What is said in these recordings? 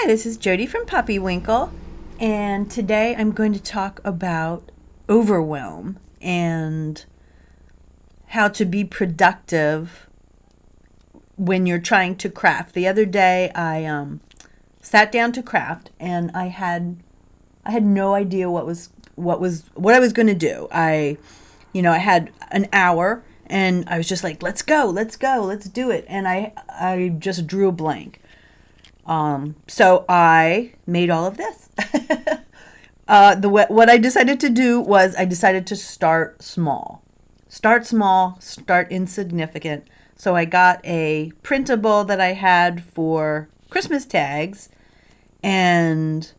Hi, this is Jody from Puppy Winkle, and today I'm going to talk about overwhelm and how to be productive when you're trying to craft. The other day I sat down to craft and I had no idea what I was going to do. I had an hour and I was just like, let's go, let's go, let's do it. And I just drew a blank. So I made all of this. What I decided to do was I decided to start small. Start small, start insignificant. So I got a printable that I had for Christmas tags, and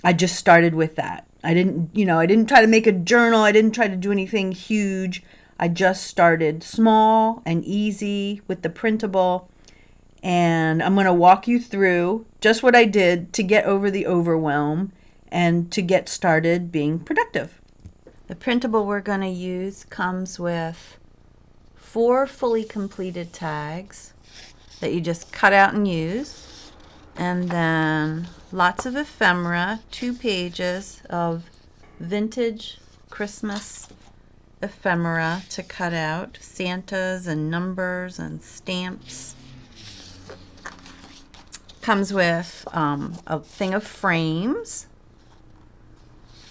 I just started with that. I didn't try to make a journal. I didn't try to do anything huge. I just started small and easy with the printable. And I'm going to walk you through just what I did to get over the overwhelm and to get started being productive. The printable we're going to use comes with 4 fully completed tags that you just cut out and use. And then lots of ephemera, 2 pages of vintage Christmas ephemera to cut out, Santas and numbers and stamps. Comes with a thing of frames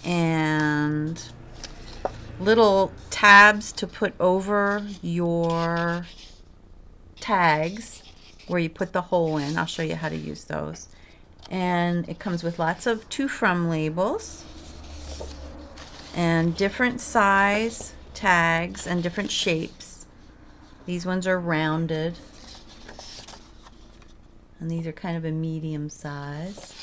and little tabs to put over your tags where you put the hole in. I'll show you how to use those. And it comes with lots of to from labels and different size tags and different shapes. These ones are rounded. And these are kind of a medium size.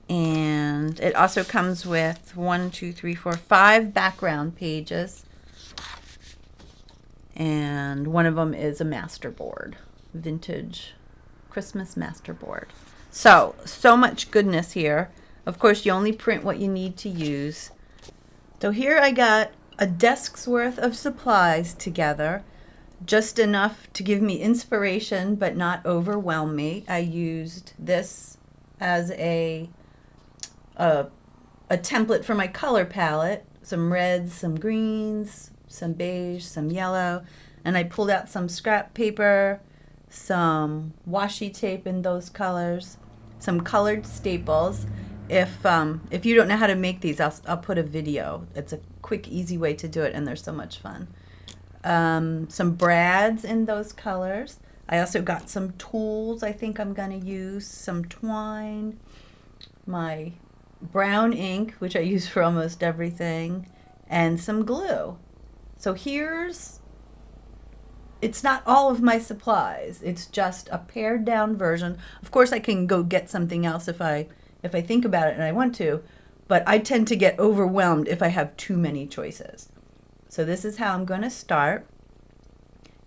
And it also comes with 5 background pages. And one of them is a masterboard, vintage Christmas masterboard. So much goodness here. Of course, you only print what you need to use. So here I got a desk's worth of supplies together. Just enough to give me inspiration but not overwhelm me. I used this as a template for my color palette. Some reds, some greens, some beige, some yellow. And I pulled out some scrap paper, some washi tape in those colors, some colored staples. If you don't know how to make these, I'll put a video. It's a quick, easy way to do it, and they're so much fun. Some brads in those colors. I also got some tools I think I'm going to use, some twine, my brown ink, which I use for almost everything, and some glue. So it's not all of my supplies. It's just a pared down version. Of course, I can go get something else if I think about it and I want to, but I tend to get overwhelmed if I have too many choices. So this is how I'm going to start.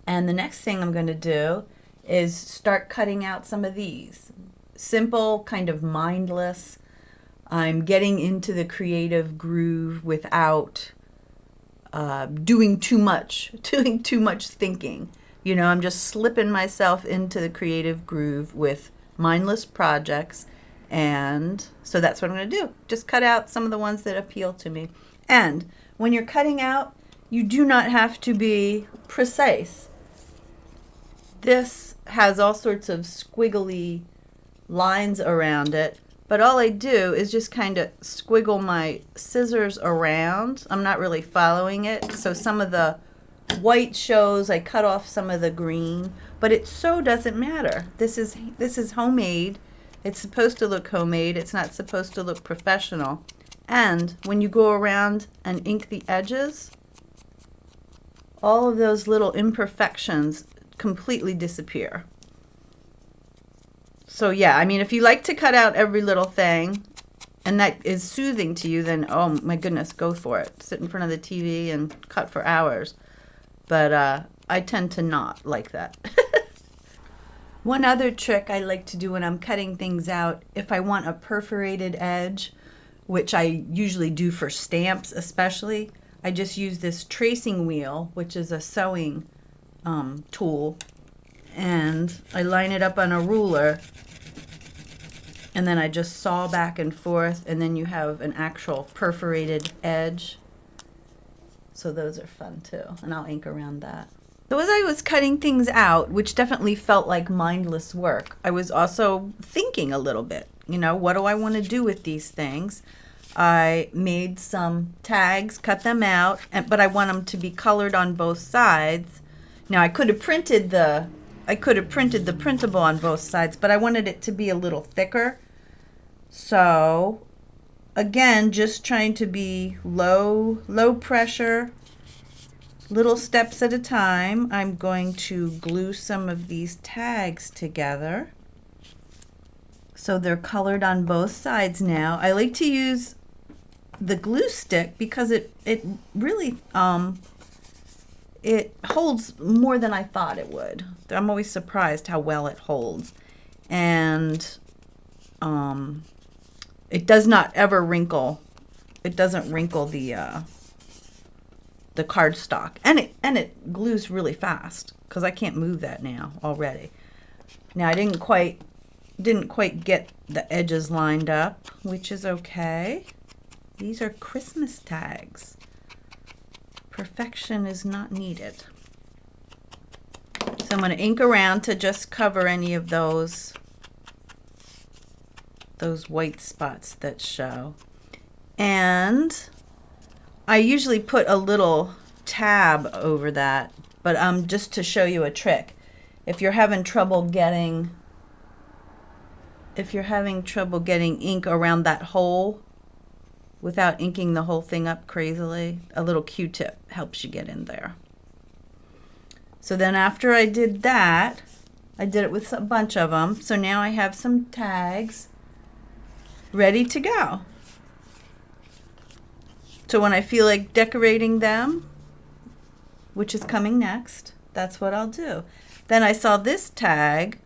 And the next thing I'm going to do is start cutting out some of these. Simple, kind of mindless. I'm getting into the creative groove without doing too much thinking. I'm just slipping myself into the creative groove with mindless projects. And so that's what I'm going to do. Just cut out some of the ones that appeal to me. And when you're cutting out, you do not have to be precise. This has all sorts of squiggly lines around it, but all I do is just kind of squiggle my scissors around. I'm not really following it, so some of the white shows. I cut off some of the green, but it so doesn't matter. This is homemade. It's supposed to look homemade. It's not supposed to look professional. And when you go around and ink the edges, all of those little imperfections completely disappear. So yeah, if you like to cut out every little thing and that is soothing to you, then oh my goodness, go for it. Sit in front of the TV and cut for hours. But I tend to not like that. One other trick I like to do when I'm cutting things out, if I want a perforated edge, which I usually do for stamps especially, I just use this tracing wheel, which is a sewing tool, and I line it up on a ruler And then I just saw back and forth, and then you have an actual perforated edge. So those are fun too, and I'll ink around that. So as I was cutting things out, which definitely felt like mindless work, I was also thinking a little bit, you know, what do I want to do with these things? I made some tags, cut them out, but I want them to be colored on both sides. Now I could have printed the printable on both sides, but I wanted it to be a little thicker. So again, just trying to be low pressure, little steps at a time. I'm going to glue some of these tags together so they're colored on both sides now. I like to use the glue stick because it really it holds more than I thought it would. I'm always surprised how well it holds. And it does not ever wrinkle. It doesn't wrinkle the cardstock, and it glues really fast because I can't move that now already. Now I didn't quite get the edges lined up, which is okay. These are Christmas tags. Perfection is not needed. So I'm going to ink around to just cover any of those white spots that show. And I usually put a little tab over that, but just to show you a trick. If you're having trouble getting ink around that hole without inking the whole thing up crazily, a little Q-tip helps you get in there. So then after I did that, I did it with a bunch of them. So now I have some tags ready to go. So when I feel like decorating them, which is coming next, that's what I'll do. Then I saw this tag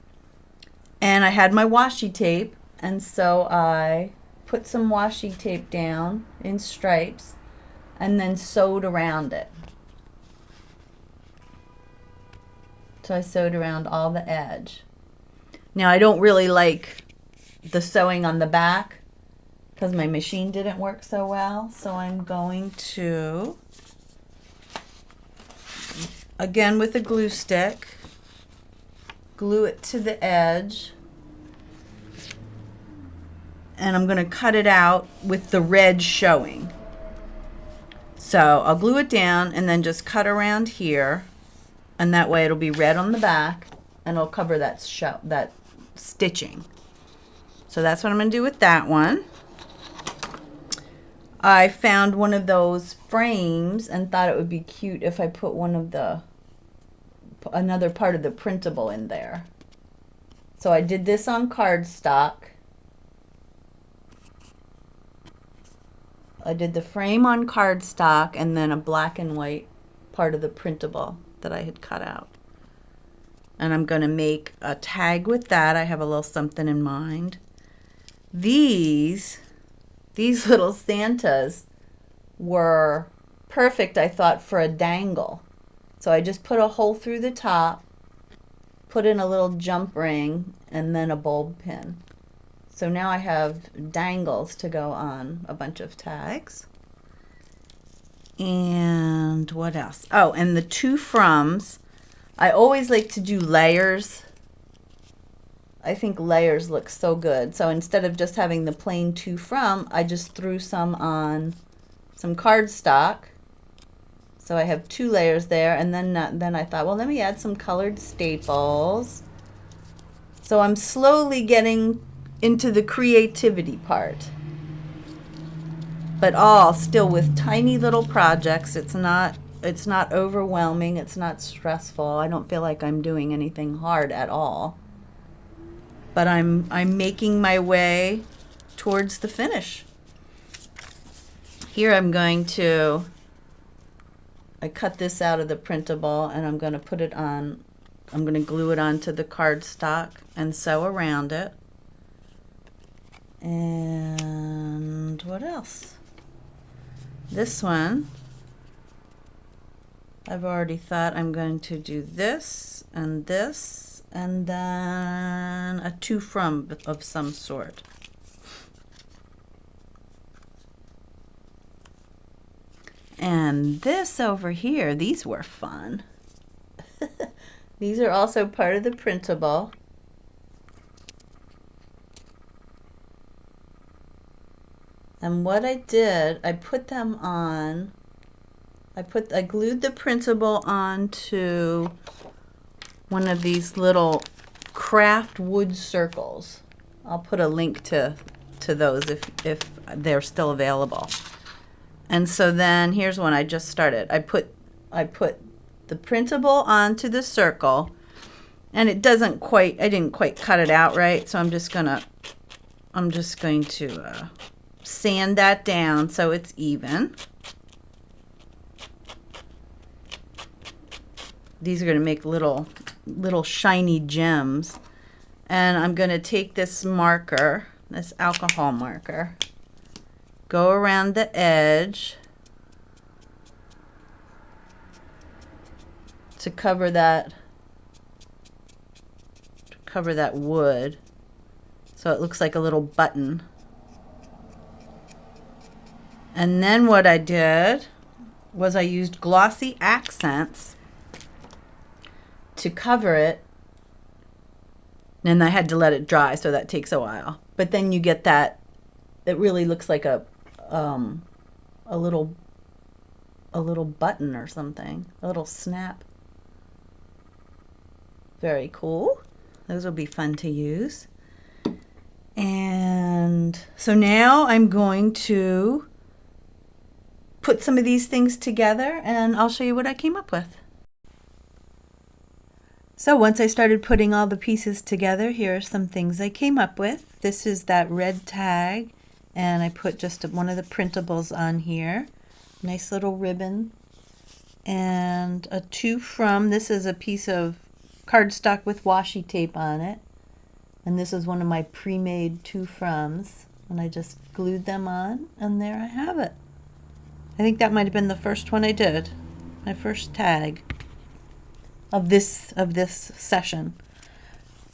and I had my washi tape, and so I put some washi tape down in stripes and then sewed around it. So I sewed around all the edge. Now I don't really like the sewing on the back because my machine didn't work so well. So I'm going to, again with a glue stick, glue it to the edge. And I'm going to cut it out with the red showing. So I'll glue it down and then just cut around here. And that way it'll be red on the back and it'll cover that stitching. So that's what I'm going to do with that one. I found one of those frames and thought it would be cute if I put another part of the printable in there. So I did this on cardstock. I did the frame on cardstock and then a black and white part of the printable that I had cut out. And I'm going to make a tag with that. I have a little something in mind. These little Santas were perfect, I thought, for a dangle. So I just put a hole through the top, put in a little jump ring, and then a bulb pin. So now I have dangles to go on a bunch of tags. And what else? Oh, and the to froms. I always like to do layers. I think layers look so good. So instead of just having the plain to from, I just threw some on some cardstock. So I have 2 layers there, and then I thought, well, let me add some colored staples. So I'm slowly getting into the creativity part, but all still with tiny little projects. It's not overwhelming. It's not stressful. I don't feel like I'm doing anything hard at all. But I'm making my way towards the finish. Here I cut this out of the printable and I'm going to put it on, I'm going to glue it onto the cardstock and sew around it. And what else? This one, I've already thought I'm going to do this and this and then a to from of some sort. And this over here, these were fun. These are also part of the printable. And what I did, I put them on, I glued the printable onto one of these little craft wood circles. I'll put a link to those if they're still available. And so then here's one I just started. I put the printable onto the circle, and it doesn't quite, I didn't quite cut it out right, so I'm just going to sand that down so it's even. These are going to make little shiny gems. And I'm going to take this marker, this alcohol marker, go around the edge to cover that wood so it looks like a little button. And then what I did was I used glossy accents to cover it, and I had to let it dry, so that takes a while. But then you get that, it really looks like a little button or something, a little snap. Very cool. Those will be fun to use. And so now I'm going to put some of these things together, and I'll show you what I came up with. So once I started putting all the pieces together, here are some things I came up with. This is that red tag, and I put just one of the printables on here. Nice little ribbon. And a to from, this is a piece of cardstock with washi tape on it. And this is one of my pre-made to froms. And I just glued them on, and there I have it. I think that might have been the first one I did. My first tag of this session.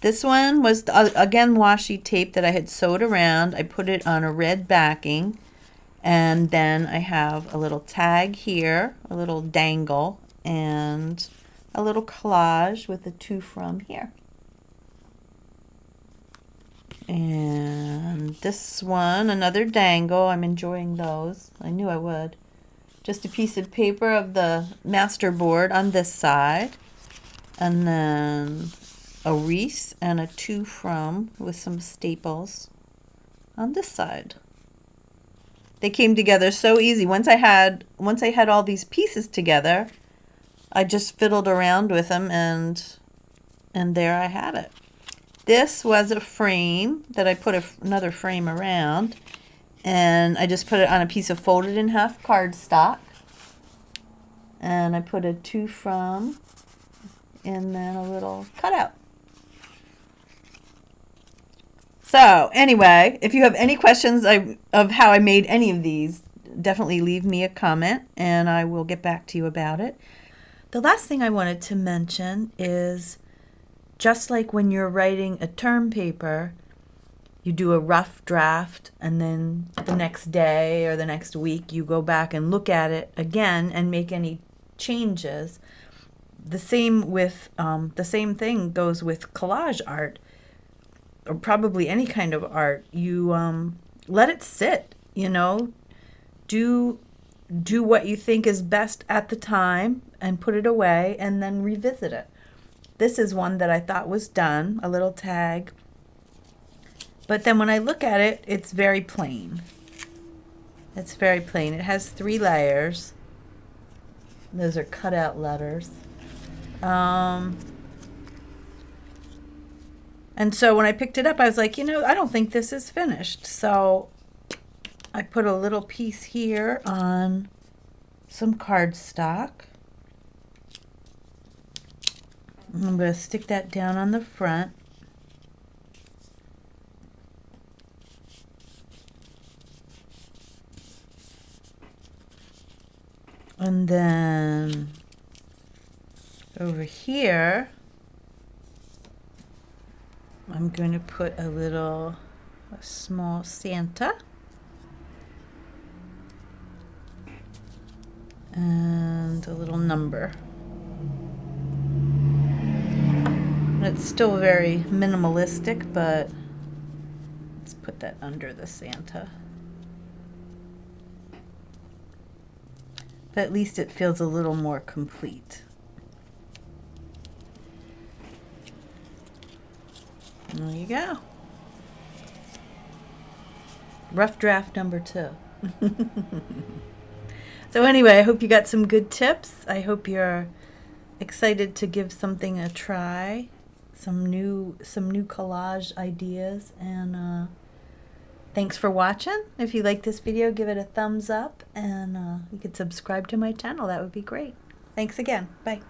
This one was again washi tape that I had sewed around. I put it on a red backing, and then I have a little tag here, a little dangle, and a little collage with a to from here. And this one, another dangle. I'm enjoying those. I knew I would. Just a piece of paper of the master board on this side, and then a wreath and a to from with some staples on this side. They came together so easy. Once I had all these pieces together, I just fiddled around with them, and there I had it. This was a frame that I put another frame around, and I just put it on a piece of folded in half cardstock, and I put a to from and then a little cutout. So anyway, if you have any questions of how I made any of these, definitely leave me a comment and I will get back to you about it. The last thing I wanted to mention is, just like when you're writing a term paper, you do a rough draft, and then the next day or the next week you go back and look at it again and make any changes. The same thing goes with collage art, or probably any kind of art. You let it sit, do what you think is best at the time and put it away, and then revisit it. This is one that I thought was done, a little tag. But then when I look at it, it's very plain. It's very plain. It has 3 layers. Those are cutout letters. And so when I picked it up, I was like, I don't think this is finished. So I put a little piece here on some cardstock. I'm going to stick that down on the front. And then over here, I'm going to put a small Santa. And a little number. It's still very minimalistic, but let's put that under the Santa. But at least it feels a little more complete. There you go. Rough draft number 2. So anyway, I hope you got some good tips. I hope you're excited to give something a try. Some new collage ideas, and thanks for watching. If you like this video, give it a thumbs up, and you could subscribe to my channel. That would be great. Thanks again. Bye.